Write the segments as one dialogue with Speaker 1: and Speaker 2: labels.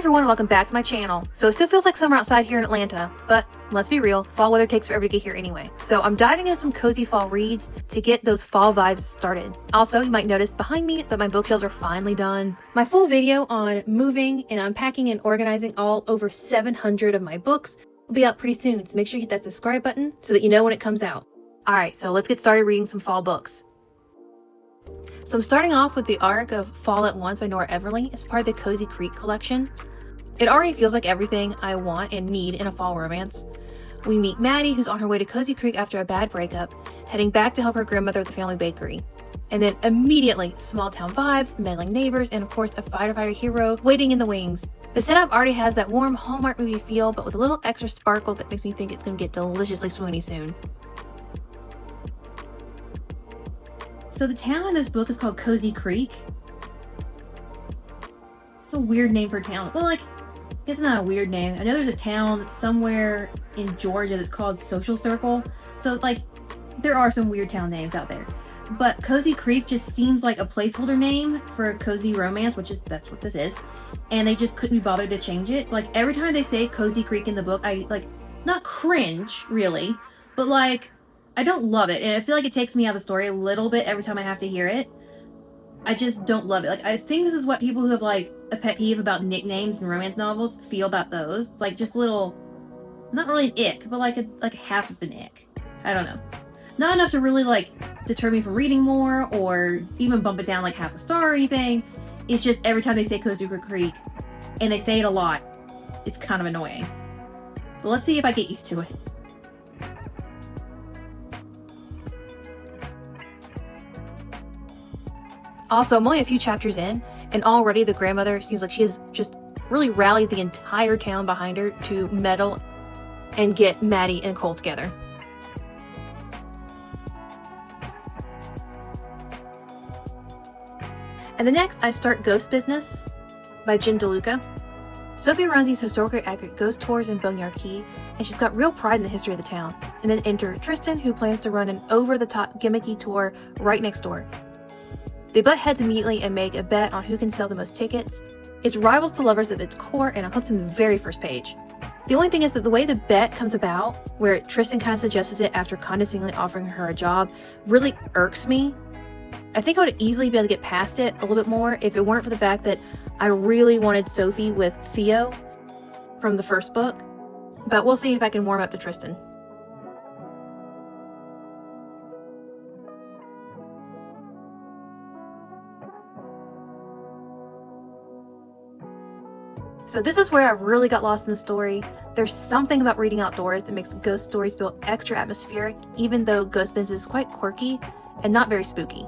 Speaker 1: everyone, welcome back to my channel. So it still feels like summer outside here in Atlanta, but let's be real, fall weather takes forever to get here anyway. So I'm diving into some cozy fall reads to get those fall vibes started. Also, you might notice behind me that my bookshelves are finally done. My full video on moving and unpacking and organizing all over 700 of my books will be out pretty soon, so make sure you hit that subscribe button so that you know when it comes out. Alright, so let's get started reading some fall books. So I'm starting off with the arc of Fall at Once by Nora Everly as part of the Cozy Creek collection. It already feels like everything I want and need in a fall romance. We meet Maddie, who's on her way to Cozy Creek after a bad breakup, heading back to help her grandmother at the family bakery. And then immediately, small town vibes, meddling neighbors, and of course a firefighter hero waiting in the wings. The setup already has that warm Hallmark movie feel, but with a little extra sparkle that makes me think it's going to get deliciously swoony soon. So the town in this book is called Cozy Creek. It's a weird name for a town. Well, I guess it's not a weird name. I know there's a town somewhere in Georgia that's called Social Circle. So, there are some weird town names out there. But Cozy Creek just seems like a placeholder name for a cozy romance, that's what this is. And they just couldn't be bothered to change it. Every time they say Cozy Creek in the book, I, not cringe, really, but, I don't love it, and I feel like it takes me out of the story a little bit every time I have to hear it. I just don't love it. I think this is what people who have, a pet peeve about nicknames in romance novels feel about those. It's just little, not really an ick, but a half of an ick. I don't know. Not enough to really, deter me from reading more, or even bump it down, half a star or anything. It's just every time they say Cozy Creek, and they say it a lot, it's kind of annoying. But let's see if I get used to it. Also, I'm only a few chapters in, and already the grandmother seems like she has just really rallied the entire town behind her to meddle and get Maddie and Cole together. And the next, I start Ghost Business by Jen DeLuca. Sophie runs these historically accurate ghost tours in Boneyard Key, and she's got real pride in the history of the town. And then enter Tristan, who plans to run an over-the-top gimmicky tour right next door. They butt heads immediately and make a bet on who can sell the most tickets. It's rivals to lovers at its core, and I'm hooked in the very first page. The only thing is that the way the bet comes about, where Tristan kind of suggests it after condescendingly offering her a job, really irks me. I think I would easily be able to get past it a little bit more if it weren't for the fact that I really wanted Sophie with Theo from the first book, but we'll see if I can warm up to Tristan. So this is where I really got lost in the story. There's something about reading outdoors that makes ghost stories feel extra atmospheric, even though Ghost Business is quite quirky and not very spooky.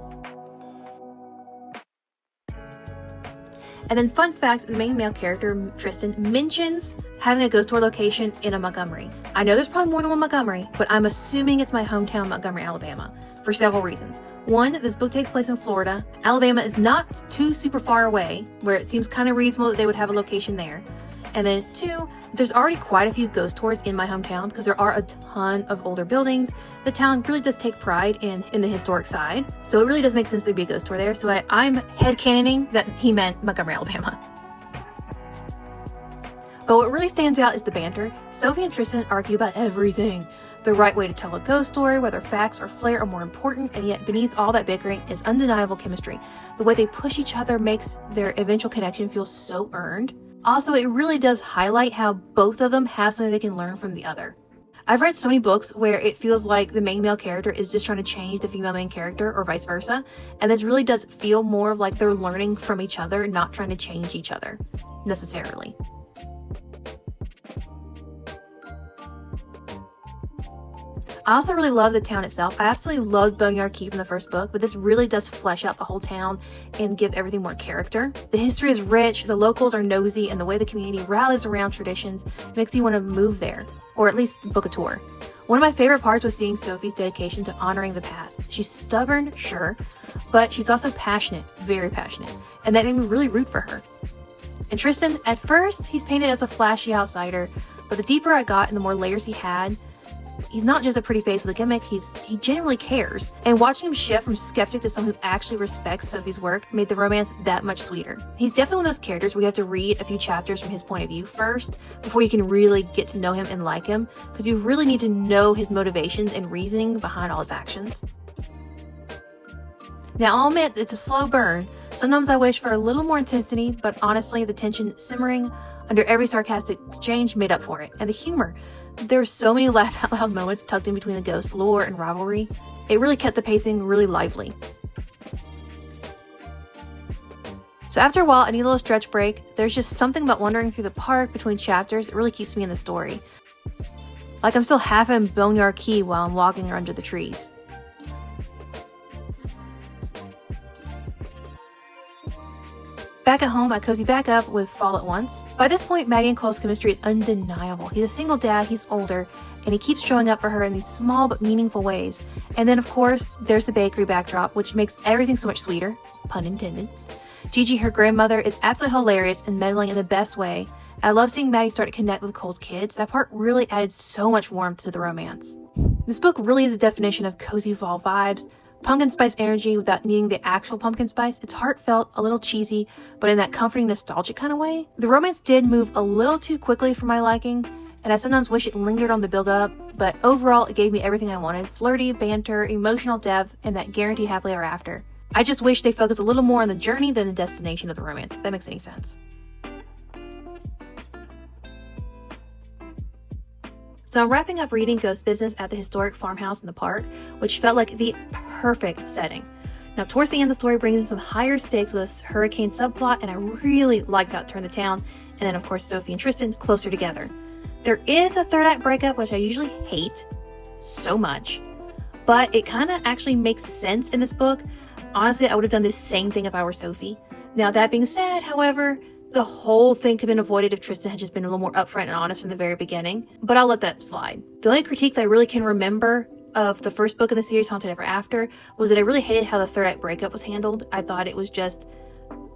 Speaker 1: And then fun fact, the main male character, Tristan, mentions having a ghost tour location in a Montgomery. I know there's probably more than one Montgomery, but I'm assuming it's my hometown, Montgomery, Alabama, for several reasons. One, this book takes place in Florida. Alabama is not too super far away, where it seems kind of reasonable that they would have a location there. And then two, there's already quite a few ghost tours in my hometown because there are a ton of older buildings. The town really does take pride in the historic side, so it really does make sense there'd be a ghost tour there. So I'm headcanoning that he meant Montgomery, Alabama. But what really stands out is the banter. Sophie and Tristan argue about everything. The right way to tell a ghost story, whether facts or flair are more important, and yet beneath all that bickering is undeniable chemistry. The way they push each other makes their eventual connection feel so earned. Also, it really does highlight how both of them have something they can learn from the other. I've read so many books where it feels like the main male character is just trying to change the female main character or vice versa, and this really does feel more of like they're learning from each other, not trying to change each other, necessarily. I also really love the town itself. I absolutely loved Boneyard Key from the first book, but this really does flesh out the whole town and give everything more character. The history is rich, the locals are nosy, and the way the community rallies around traditions makes you want to move there, or at least book a tour. One of my favorite parts was seeing Sophie's dedication to honoring the past. She's stubborn, sure, but she's also passionate, very passionate, and that made me really root for her. And Tristan, at first, he's painted as a flashy outsider, but the deeper I got and the more layers he had, He's not just a pretty face with a gimmick, he genuinely cares. And watching him shift from skeptic to someone who actually respects Sophie's work made the romance that much sweeter. He's definitely one of those characters where you have to read a few chapters from his point of view first before you can really get to know him and like him, because you really need to know his motivations and reasoning behind all his actions. Now, I'll admit it's a slow burn. Sometimes I wish for a little more intensity, but honestly, the tension simmering under every sarcastic exchange made up for it. And the humor. There are so many laugh out loud moments tucked in between the ghost lore and rivalry. It really kept the pacing really lively. So after a while, I need a little stretch break. There's just something about wandering through the park between chapters that really keeps me in the story. Like I'm still half in Boneyard Key while I'm walking under the trees. Back at home, I cozy back up with Fall at Once. By this point, Maddie and Cole's chemistry is undeniable. He's a single dad, he's older, and he keeps showing up for her in these small but meaningful ways. And then, of course, there's the bakery backdrop, which makes everything so much sweeter. Pun intended. Gigi, her grandmother, is absolutely hilarious and meddling in the best way. I love seeing Maddie start to connect with Cole's kids. That part really added so much warmth to the romance. This book really is a definition of cozy fall vibes. Pumpkin spice energy without needing the actual pumpkin spice. It's heartfelt, a little cheesy, but in that comforting, nostalgic kind of way. The romance did move a little too quickly for my liking, and I sometimes wish it lingered on the build-up, but overall it gave me everything I wanted. Flirty, banter, emotional depth, and that guaranteed happily ever after. I just wish they focused a little more on the journey than the destination of the romance, if that makes any sense. So I'm wrapping up reading Ghost Business at the historic farmhouse in the park, which felt like the perfect setting. Now, towards the end, the story brings in some higher stakes with a hurricane subplot, and I really liked how it turned the town, and then, of course, Sophie and Tristan closer together. There is a third act breakup, which I usually hate so much, but it kind of actually makes sense in this book. Honestly, I would have done the same thing if I were Sophie. Now, that being said, however, the whole thing could have been avoided if Tristan had just been a little more upfront and honest from the very beginning, but I'll let that slide. The only critique that I really can remember of the first book in the series, Haunted Ever After, was that I really hated how the third act breakup was handled. I thought it was just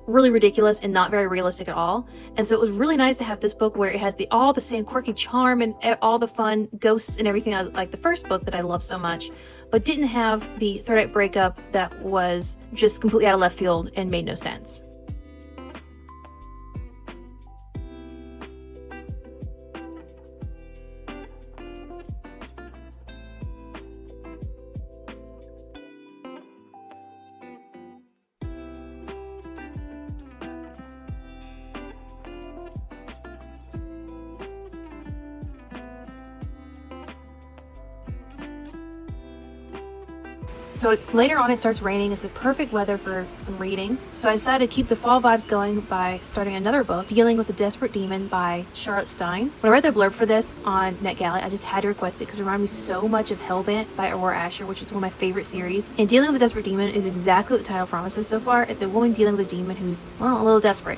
Speaker 1: really ridiculous and not very realistic at all. And so it was really nice to have this book where it has all the same quirky charm and all the fun ghosts and everything like the first book that I love so much, but didn't have the third act breakup that was just completely out of left field and made no sense. So later on it starts raining. It's the perfect weather for some reading. So I decided to keep the fall vibes going by starting another book, Dealing with the Desperate Demon by Charlotte Stein. When I read the blurb for this on NetGalley, I just had to request it because it reminded me so much of Hellbent by Aurora Asher, which is one of my favorite series. And Dealing with the Desperate Demon is exactly what the title promises so far. It's a woman dealing with a demon who's, well, a little desperate.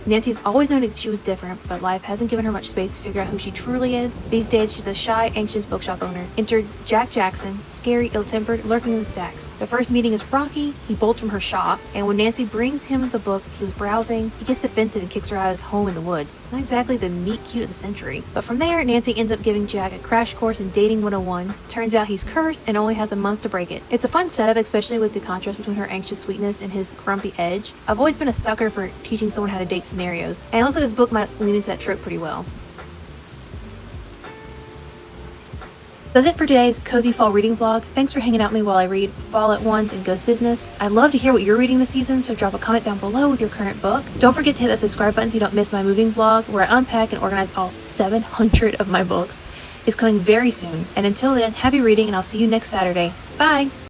Speaker 1: Nancy's always known that she was different, but life hasn't given her much space to figure out who she truly is. These days, she's a shy, anxious bookshop owner. Enter Jack Jackson, scary, ill-tempered, lurking in the stacks. The first meeting is rocky. He bolts from her shop, and when Nancy brings him the book he was browsing, he gets defensive and kicks her out of his home in the woods. Not exactly the meet cute of the century. But from there, Nancy ends up giving Jack a crash course in dating 101. Turns out he's cursed and only has a month to break it. It's a fun setup, especially with the contrast between her anxious sweetness and his grumpy edge. I've always been a sucker for teaching someone how to date scenarios, and also this book might lean into that trope pretty well. That's it for today's Cozy Fall Reading Vlog. Thanks for hanging out with me while I read Fall at Once and Ghost Business. I'd love to hear what you're reading this season, so drop a comment down below with your current book. Don't forget to hit that subscribe button so you don't miss my moving vlog where I unpack and organize all 700 of my books. It's coming very soon, and until then, happy reading and I'll see you next Saturday. Bye!